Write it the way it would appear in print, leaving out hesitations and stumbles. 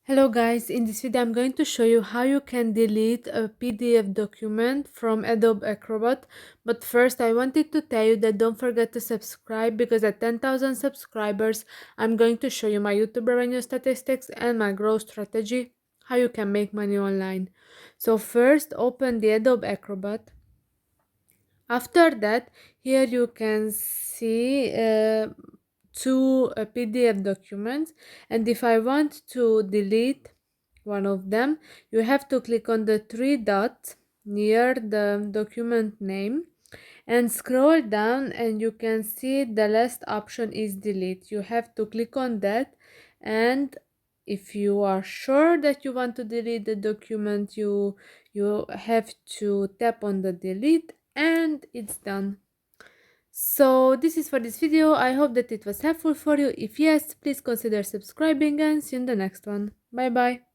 Hello guys, in this video I'm going to show you how you can delete a PDF document from Adobe Acrobat. But first I wanted to tell you that don't forget to subscribe, because at 10,000 subscribers I'm going to show you my YouTube revenue statistics and my growth strategy, how you can make money online. So first open the Adobe Acrobat. After that, here you can see two PDF documents, and if I want to delete one of them, you have to click on the three dots near the document name and scroll down, and you can see the last option is delete. You have to click on that, and if you are sure that you want to delete the document, you have to tap on the delete and it's done. So this is for this video. I hope that it was helpful for you. If yes, please consider subscribing and see you in the next one. Bye bye.